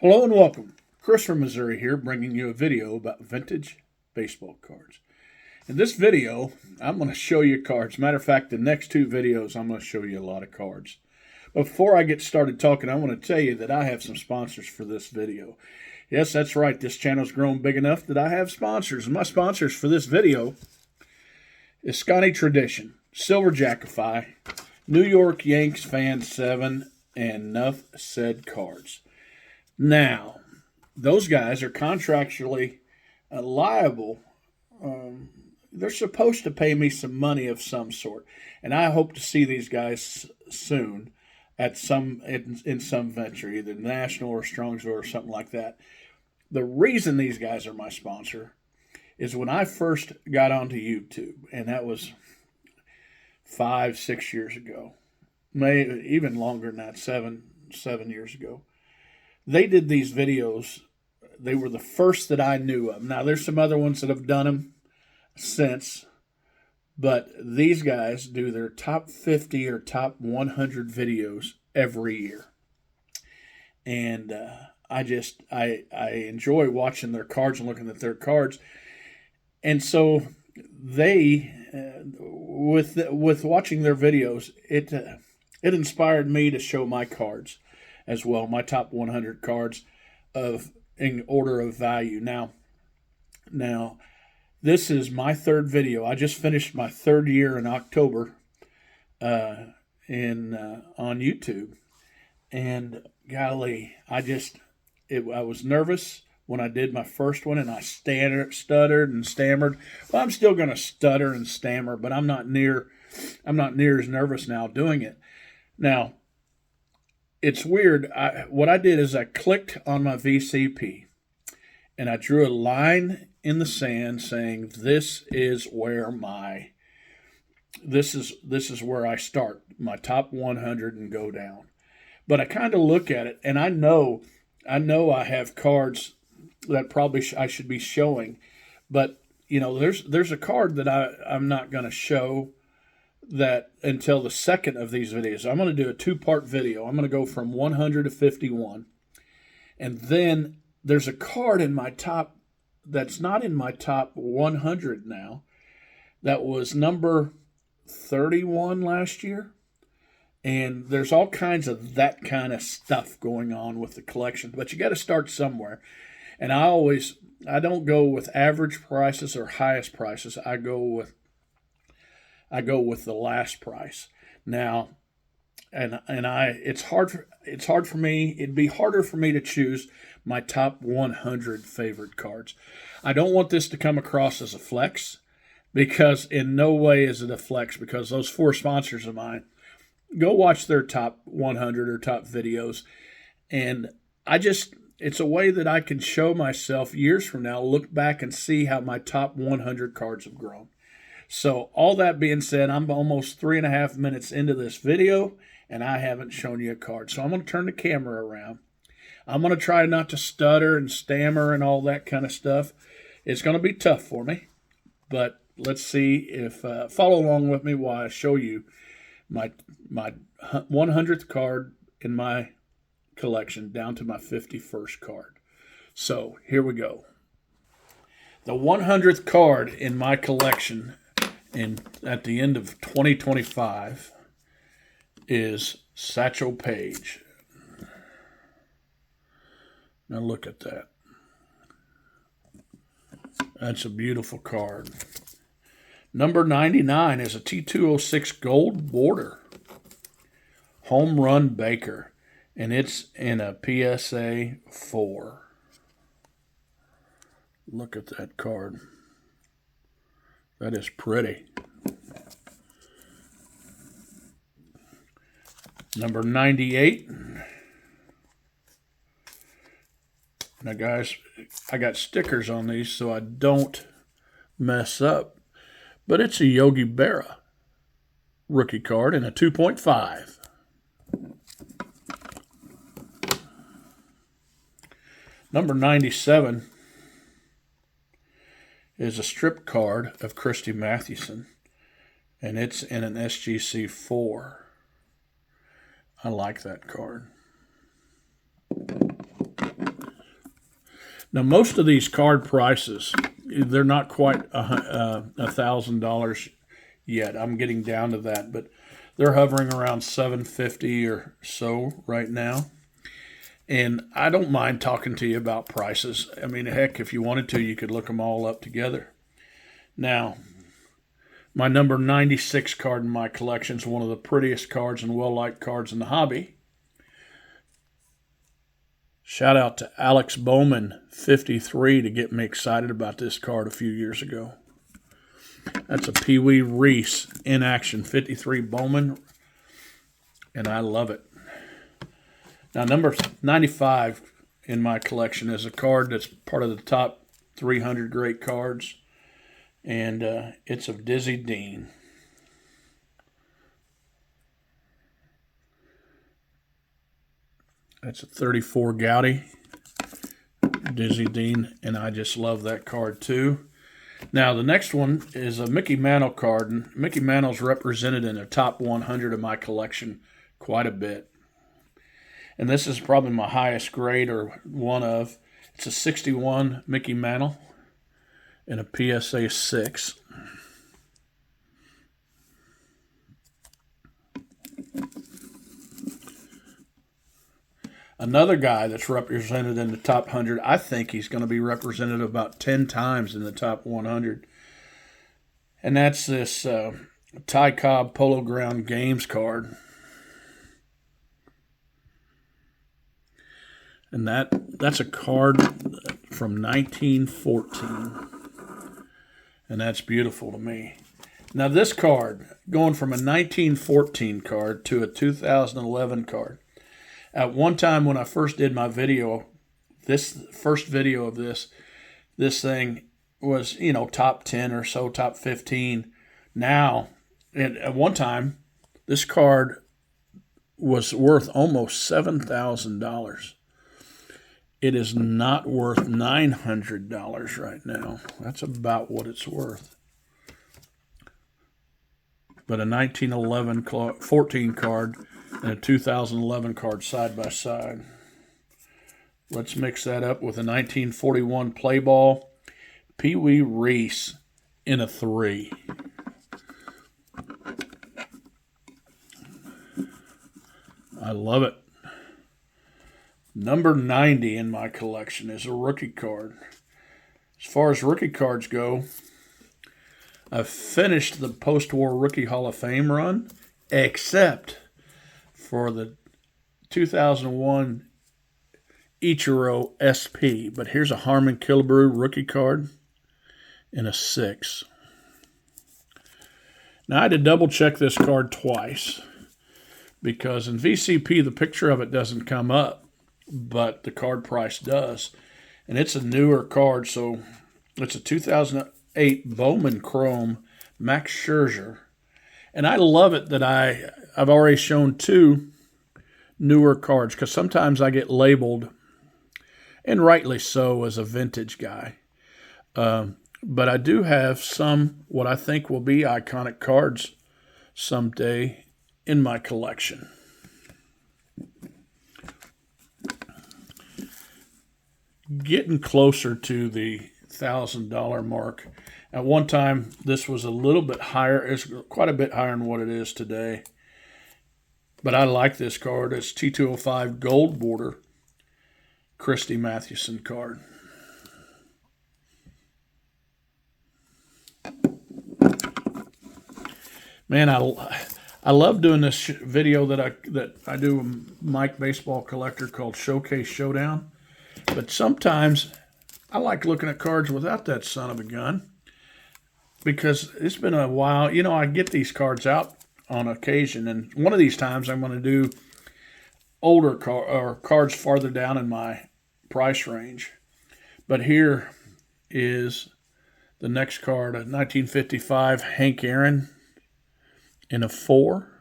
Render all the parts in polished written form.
Hello and welcome. Chris from Missouri here, bringing you a video about vintage baseball cards. In this video, I'm going to show you cards. Matter of fact, the next two videos, I'm going to show you a lot of cards. Before I get started talking, I want to tell you that I have some sponsors for this video. Yes, that's right. This channel's grown big enough that I have sponsors. And my sponsors for this video is Scotty Tradition, Silver Jackify, New York Yanks Fan 7, and Nuff Said Cards. Now, those guys are contractually liable. They're supposed to pay me some money of some sort, and I hope to see these guys soon at in some venture, either National or Strongsville or something like that. The reason these guys are my sponsor is when I first got onto YouTube, and that was 5-6 years ago, maybe even longer than that, 7 years ago. They did these videos. They were the first that I knew of. Now, there's some other ones that have done them since, but these guys do their top 50 or top 100 videos every year. And I enjoy watching their cards and looking at their cards. And so they, with watching their videos, it inspired me to show my cards as well, my top 100 cards in order of value. Now, this is my third video. I just finished my third year in October on YouTube, and golly, I was nervous when I did my first one, and I stuttered and stammered. Well, I'm still going to stutter and stammer, but I'm not near as nervous now doing it. Now, it's weird. What I did is I clicked on my VCP and I drew a line in the sand saying this is where I start my top 100 and go down. But I kind of look at it and I know I have cards that probably I should be showing, but there's a card that I'm not going to show that until the second of these videos. I'm going to do a two-part video. I'm going to go from 100 to 51. And then there's a card in my top that's not in my top 100 now. That was number 31 last year. And there's all kinds of that kind of stuff going on with the collection. But you got to start somewhere. And I don't go with average prices or highest prices. I go with the last price. Now, it's hard for me. It'd be harder for me to choose my top 100 favorite cards. I don't want this to come across as a flex, because in no way is it a flex, because those four sponsors of mine, go watch their top 100 or top videos, and it's a way that I can show myself years from now, look back and see how my top 100 cards have grown. So all that being said, I'm almost 3.5 minutes into this video, and I haven't shown you a card. So I'm going to turn the camera around. I'm going to try not to stutter and stammer and all that kind of stuff. It's going to be tough for me, but let's see if follow along with me while I show you my 100th card in my collection down to my 51st card. So here we go. The 100th card in my collection at the end of 2025 is Satchel Paige. Now look at that. That's a beautiful card. Number 99 is a T206 gold border. Home Run Baker. And it's in a PSA 4. Look at that card. That is pretty. Number 98. Now, guys, I got stickers on these so I don't mess up. But it's a Yogi Berra rookie card in a 2.5. Number 97 is a strip card of Christy Mathewson, and it's in an SGC 4. I like that card. Now, most of these card prices, they're not quite $1,000 yet. I'm getting down to that, but they're hovering around $750 or so right now. And I don't mind talking to you about prices. I mean, heck, if you wanted to, you could look them all up together. Now, my number 96 card in my collection is one of the prettiest cards and well-liked cards in the hobby. Shout out to Alex Bowman, 53, to get me excited about this card a few years ago. That's a Pee Wee Reese in action, 53 Bowman, and I love it. Now, number 95 in my collection is a card that's part of the top 300 great cards, and it's of Dizzy Dean. That's a 34 Gouty, Dizzy Dean, and I just love that card too. Now, the next one is a Mickey Mantle card, and Mickey Mantle's represented in the top 100 of my collection quite a bit. And this is probably my highest grade, or one of. It's a 61 Mickey Mantle and a PSA 6. Another guy that's represented in the top 100, I think he's going to be represented about 10 times in the top 100. And that's this Ty Cobb Polo Ground Games card. And that's a card from 1914. And that's beautiful to me. Now this card, going from a 1914 card to a 2011 card. At one time when I first did my video, this first video of this thing was, top 10 or so, top 15. Now, at one time, this card was worth almost $7,000. It is not worth $900 right now. That's about what it's worth. But a 14 card and a 2011 card side by side. Let's mix that up with a 1941 play ball Pee Wee Reese in a 3. I love it. Number 90 in my collection is a rookie card. As far as rookie cards go, I've finished the post-war Rookie Hall of Fame run, except for the 2001 Ichiro SP. But here's a Harmon Killebrew rookie card in a 6. Now, I had to double-check this card twice because in VCP, the picture of it doesn't come up, but the card price does. And it's a newer card, so it's a 2008 Bowman Chrome Max Scherzer. And I love it that I've already shown 2 newer cards, because sometimes I get labeled, and rightly so, as a vintage guy. But I do have some what I think will be iconic cards someday in my collection. Getting closer to the $1,000 mark. At one time, this was a little bit higher. It's quite a bit higher than what it is today. But I like this card. It's T205 Gold Border Christy Mathewson card. Man, I love doing this video that I do with Mike Baseball Collector called Showcase Showdown. But sometimes I like looking at cards without that son of a gun, because it's been a while. I get these cards out on occasion, and one of these times I'm going to do older cards farther down in my price range. But here is the next card, a 1955 Hank Aaron in a 4.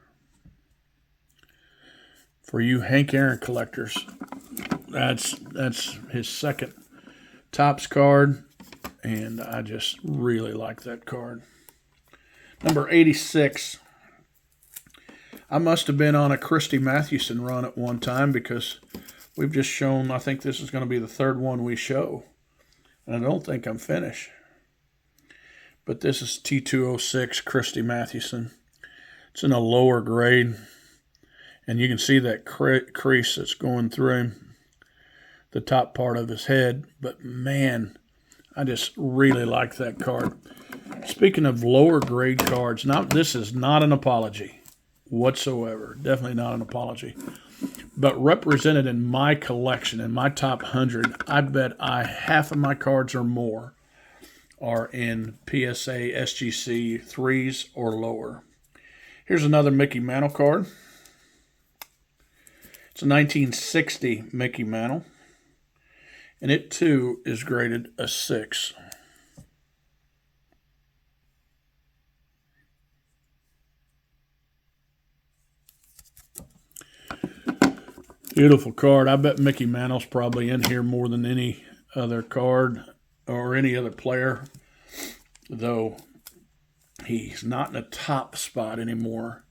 For you Hank Aaron collectors, that's his second Topps card, and I just really like that card. Number 86. I must have been on a Christy Mathewson run at one time, because we've just shown, I think this is going to be the 3rd one we show. And I don't think I'm finished. But this is T206 Christy Mathewson. It's in a lower grade. And you can see that crease that's going through him, the top part of his head. But man, I just really like that card. Speaking of lower grade cards, this is not an apology whatsoever. Definitely not an apology. But represented in my collection, in my top 100, I bet half of my cards or more are in PSA SGC 3s or lower. Here's another Mickey Mantle card. It's a 1960 Mickey Mantle. And it too is graded a 6. Beautiful card. I bet Mickey Mantle's probably in here more than any other card or any other player, though he's not in a top spot anymore.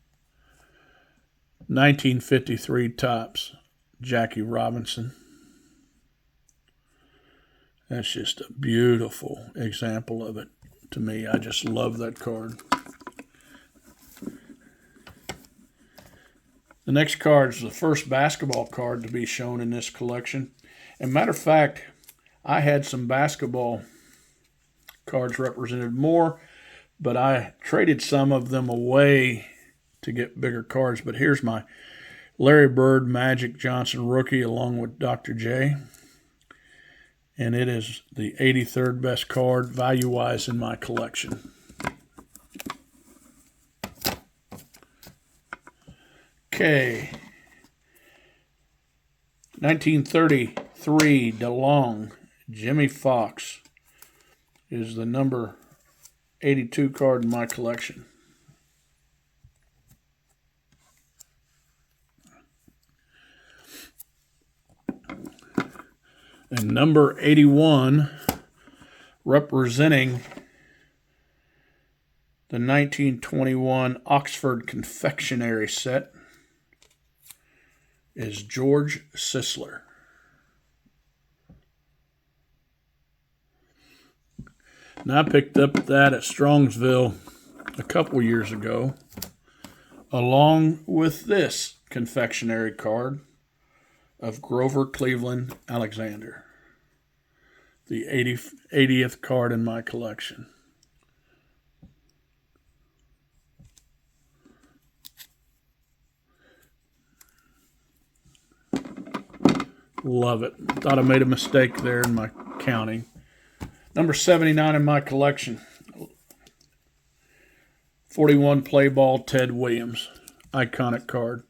1953 Topps, Jackie Robinson. That's just a beautiful example of it to me. I just love that card. The next card is the first basketball card to be shown in this collection. And matter of fact, I had some basketball cards represented more, but I traded some of them away to get bigger cards. But here's my Larry Bird Magic Johnson rookie along with Dr. J. And it is the 83rd best card value-wise in my collection. Okay. 1933 DeLong Jimmy Fox is the number 82 card in my collection. And number 81, representing the 1921 Oxford Confectionery set, is George Sisler. Now, I picked up that at Strongsville a couple years ago, along with this confectionery card of Grover Cleveland Alexander, the 80th card in my collection. Love it. Thought I made a mistake there in my counting. Number 79 in my collection. 41 play ball Ted Williams. Iconic card.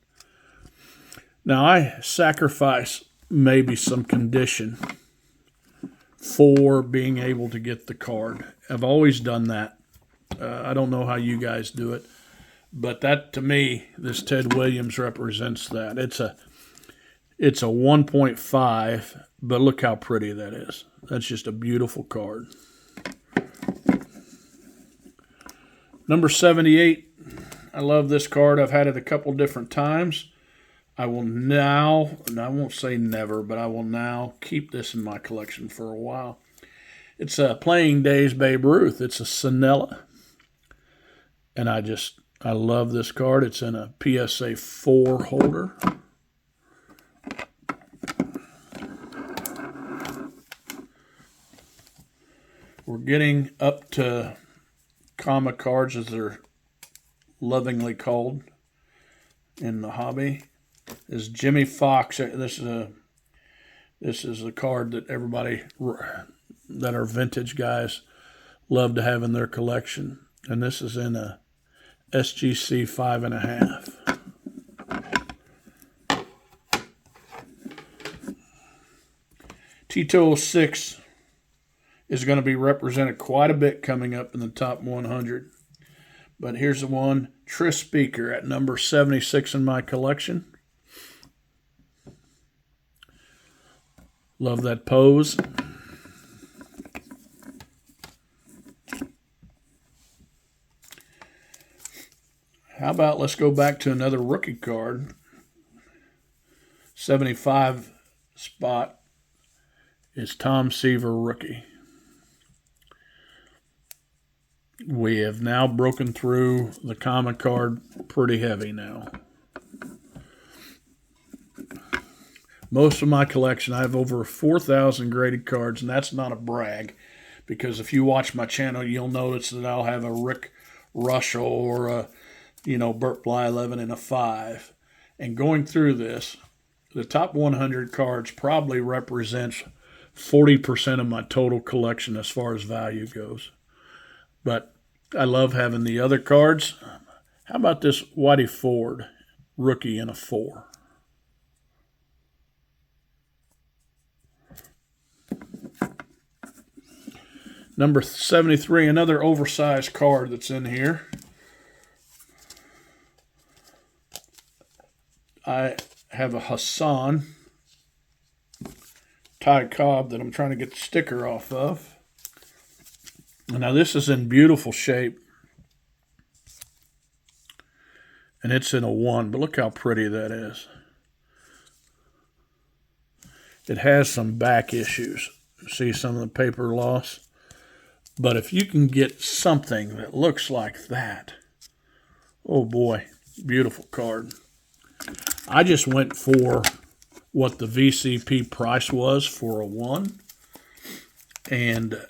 Now, I sacrifice maybe some condition for being able to get the card. I've always done that. I don't know how you guys do it. But that, to me, this Ted Williams represents that. It's a 1.5, but look how pretty that is. That's just a beautiful card. Number 78. I love this card. I've had it a couple different times. I will now, and I won't say never, but I will now keep this in my collection for a while. It's a Playing Days Babe Ruth. It's a Sanella. And I love this card. It's in a PSA 4 holder. We're getting up to comma cards, as they're lovingly called in the hobby. Is Jimmy Fox. This is a card that everybody that are vintage guys love to have in their collection, and this is in a SGC 5.5. T206 is going to be represented quite a bit coming up in the top 100. But here's the one, Tris Speaker at number 76 in my collection. Love that pose. How about let's go back to another rookie card. 75 spot is Tom Seaver rookie. we have now broken through the common card pretty heavy now. Most of my collection, I have over 4,000 graded cards, and that's not a brag, because if you watch my channel, you'll notice that I'll have a Rick Russell or a, Burt Blyleven in a 5. And going through this, the top 100 cards probably represents 40% of my total collection as far as value goes. But I love having the other cards. How about this Whitey Ford rookie in a 4? Number 73, another oversized card that's in here. I have a Hassan Ty Cobb that I'm trying to get the sticker off of. Now this is in beautiful shape. And it's in a 1, but look how pretty that is. It has some back issues. See some of the paper loss? But if you can get something that looks like that, oh boy, beautiful card. I just went for what the VCP price was for a 1. And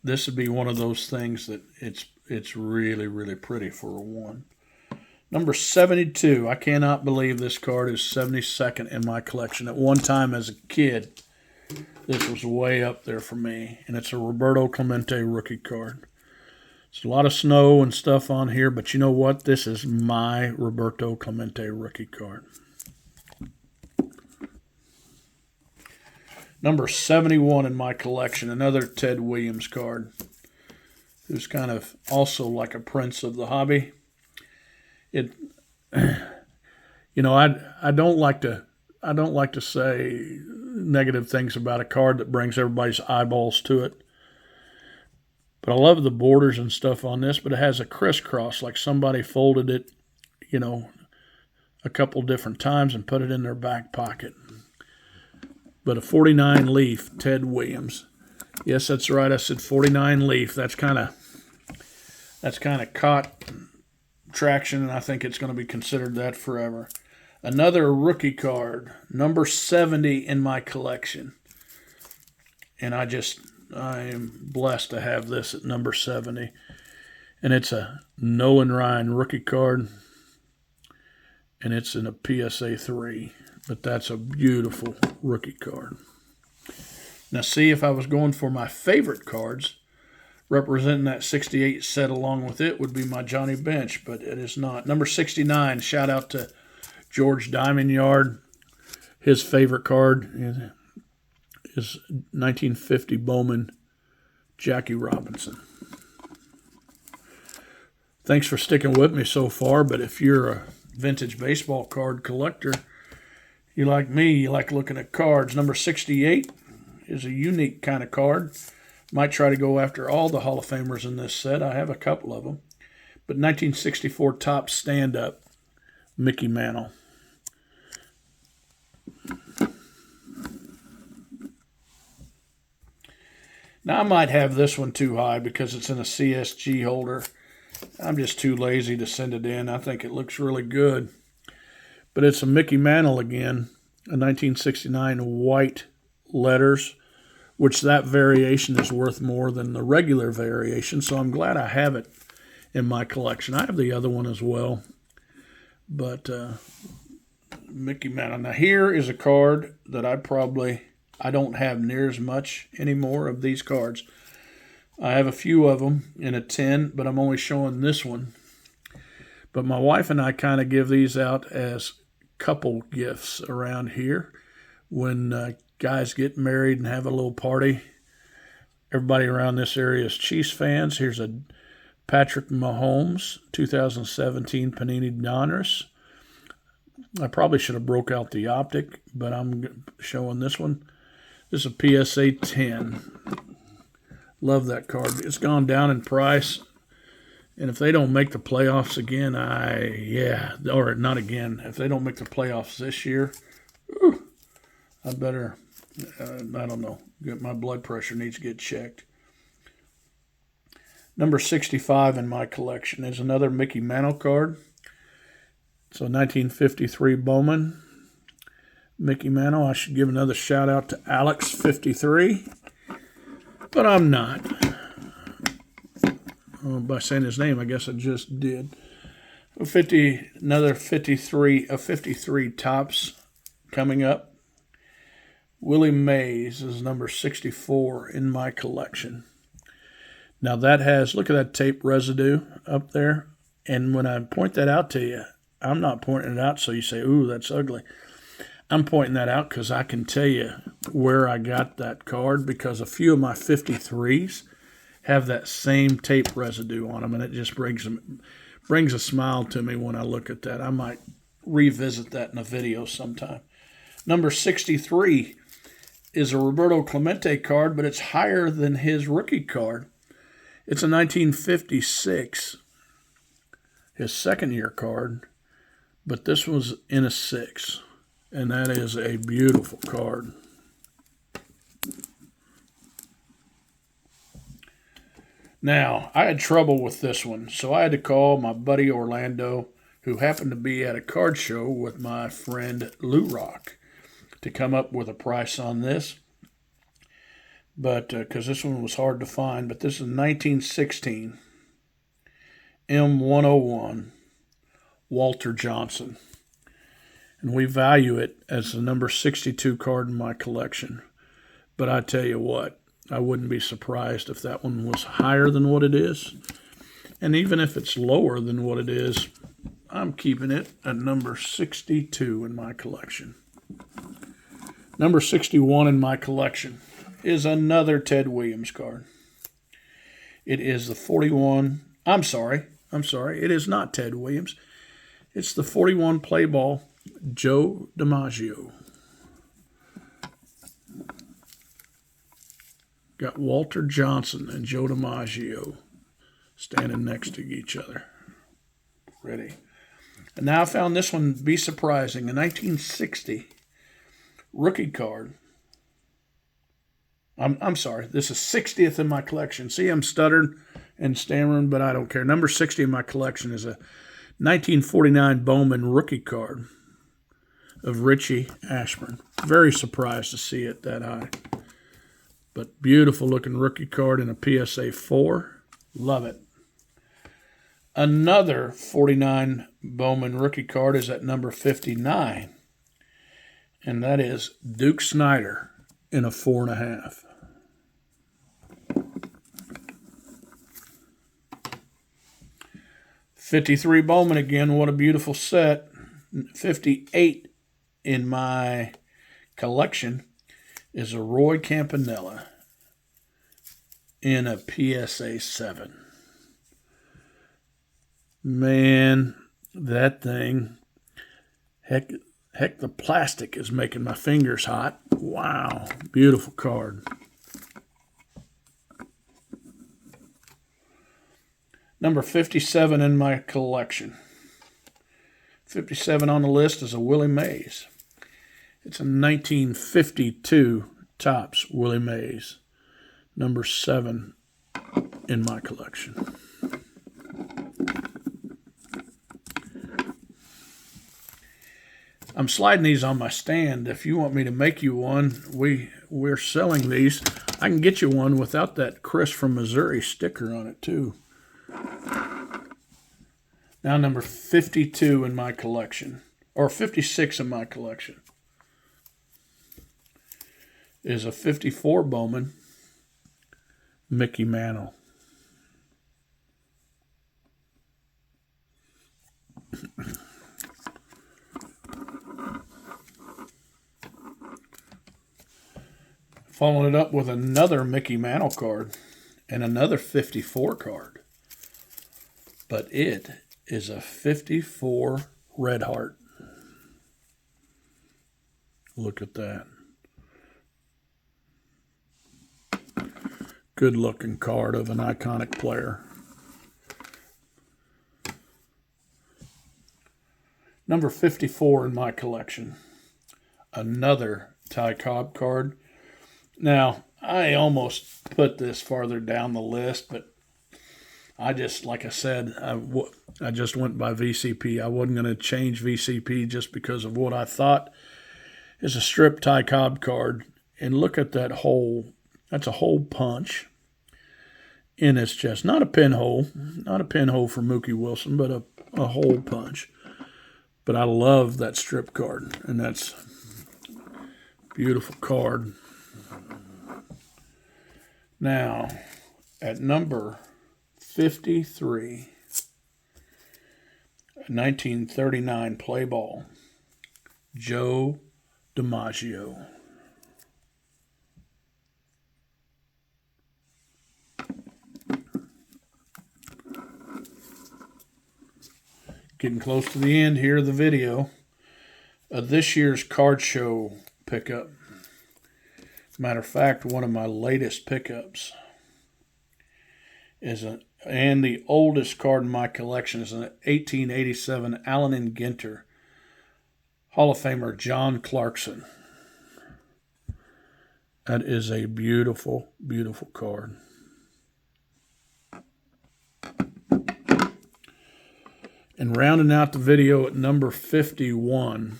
this would be one of those things that it's really, really pretty for a 1. Number 72, I cannot believe this card is 72nd in my collection. At one time as a kid, this was way up there for me, and it's a Roberto Clemente rookie card. It's a lot of snow and stuff on here, but you know what? This is my Roberto Clemente rookie card. Number 71 in my collection, another Ted Williams card, who's kind of also like a prince of the hobby. I don't like to say negative things about a card that brings everybody's eyeballs to it. But I love the borders and stuff on this, but it has a crisscross, like somebody folded it, a couple different times and put it in their back pocket. But a 49 leaf, Ted Williams. Yes, that's right. I said 49 leaf. That's kind of caught traction, and I think it's going to be considered that forever. Another rookie card, number 70 in my collection. And I am blessed to have this at number 70. And it's a Nolan Ryan rookie card. And it's in a PSA 3. But that's a beautiful rookie card. Now see, if I was going for my favorite cards, representing that 68 set along with it would be my Johnny Bench, but it is not. Number 69, shout out to George Diamond Yard. His favorite card is 1950 Bowman Jackie Robinson. Thanks for sticking with me so far, but if you're a vintage baseball card collector, you like me, you like looking at cards. Number 68 is a unique kind of card. Might try to go after all the Hall of Famers in this set. I have a couple of them. But 1964 top stand-up, Mickey Mantle. Now, I might have this one too high because it's in a CSG holder. I'm just too lazy to send it in. I think it looks really good. But it's a Mickey Mantle again, a 1969 white letters, which that variation is worth more than the regular variation. So I'm glad I have it in my collection. I have the other one as well. But Mickey Mantle. Now, here is a card that I don't have near as much anymore of these cards. I have a few of them in a 10, but I'm only showing this one. But my wife and I kind of give these out as couple gifts around here. When guys get married and have a little party, everybody around this area is Chiefs fans. Here's a Patrick Mahomes 2017 Panini Donruss. I probably should have broke out the optic, but I'm showing this one. This is a PSA 10. Love that card. It's gone down in price. And if they don't make the playoffs again, or not again, if they don't make the playoffs this year, I better, I don't know, my blood pressure needs to get checked. Number 65 in my collection is another Mickey Mantle card. So 1953 Bowman. Mickey Mantle. I should give another shout out to Alex53, but I'm not. Oh, by saying his name, I guess I just did. Another 53 tops coming up. Willie Mays is number 64 in my collection. Now that has, look at that tape residue up there. And when I point that out to you, I'm not pointing it out so you say, ooh, that's ugly. I'm pointing that out because I can tell you where I got that card, because a few of my 53s have that same tape residue on them, and it just brings a smile to me when I look at that. I might revisit that in a video sometime. Number 63 is a Roberto Clemente card, but it's higher than his rookie card. It's a 1956, his second-year card, but this was in a 6. And that is a beautiful card. Now, I had trouble with this one, so I had to call my buddy Orlando, who happened to be at a card show with my friend Lou Rock, to come up with a price on this. But because this one was hard to find, but this is 1916 M101 Walter Johnson. And we value it as the number 62 card in my collection. But I tell you what, I wouldn't be surprised if that one was higher than what it is. And even if it's lower than what it is, I'm keeping it at number 62 in my collection. Number 61 in my collection is another Ted Williams card. It is the 41. I'm sorry. It is not Ted Williams. It's the 41 play ball Joe DiMaggio. Got Walter Johnson and Joe DiMaggio standing next to each other. Ready. And now I found this one to be surprising. A 1960 rookie card. I'm sorry. This is 60th in my collection. See, I'm stuttering and stammering, but I don't care. Number 60 in my collection is a 1949 Bowman rookie card of Richie Ashburn. Very surprised to see it that high. But beautiful looking rookie card in a PSA 4. Love it. Another 49 Bowman rookie card is at number 59. And that is Duke Snider in a 4.5. '53 Bowman again. What a beautiful set. 58 in my collection is a Roy Campanella in a PSA 7. Man, that thing, heck, the plastic is making my fingers hot. Wow, beautiful card. Number 57 in my collection. 57 on the list is a Willie Mays. It's a 1952 Topps Willie Mays. Number 7 in my collection. I'm sliding these on my stand. If you want me to make you one, we're selling these. I can get you one without that Chris from Missouri sticker on it too. Now number 52 in my collection, or 56 in my collection, is a 54 Bowman Mickey Mantle. Following it up with another Mickey Mantle card and another 54 card. But it is a 54 Red Heart. Look at that. Good looking card of an iconic player. Number 54 in my collection. Another Ty Cobb card. Now, I almost put this farther down the list, but I just, like I said, I just went by VCP. I wasn't going to change VCP just because of what I thought is a strip Ty Cobb card. And look at that hole. That's a hole punch in his chest. Not a pinhole. Not a pinhole for Mookie Wilson, but a hole punch. But I love that strip card. And that's a beautiful card. Now, at number 53, 1939 play ball, Joe DiMaggio. Getting close to the end here of the video of this year's card show pickup. Matter of fact, one of my latest pickups is and the oldest card in my collection is an 1887 Allen and Ginter Hall of Famer John Clarkson. That is a beautiful, beautiful card. And rounding out the video at number 51,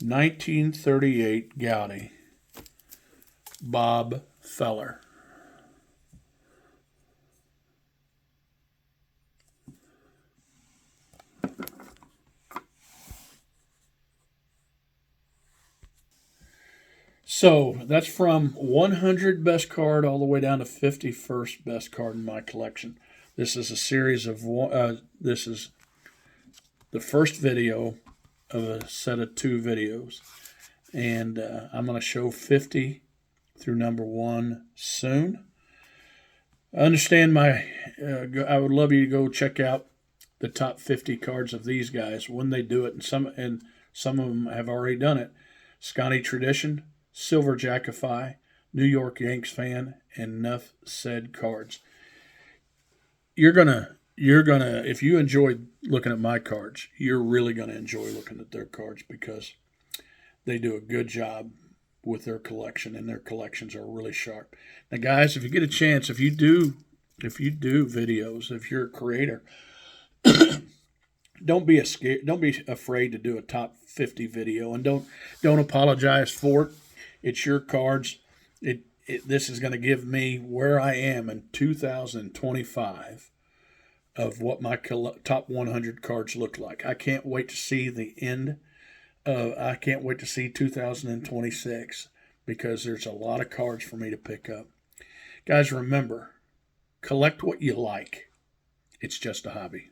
1938 Goudey, Bob Feller. So that's from 100 best card all the way down to 51st best card in my collection. This is a series of this is the first video of a set of 2 videos, and I'm going to show 50 through number 1 soon. I understand I would love you to go check out the top 50 cards of these guys when they do it, and some of them have already done it. Scotty Tradition, Silver Jackify, New York Yanks Fan, and Nuff Said Cards. You're gonna if you enjoyed looking at my cards, you're really gonna enjoy looking at their cards because they do a good job with their collection, and their collections are really sharp. Now, guys, if you get a chance, if you do videos, if you're a creator, don't be afraid to do a top 50 video, and don't apologize for it. It's your cards. This is going to give me where I am in 2025 of what my top 100 cards look like. I can't wait to see the end. I can't wait to see 2026 because there's a lot of cards for me to pick up. Guys, remember, collect what you like. It's just a hobby.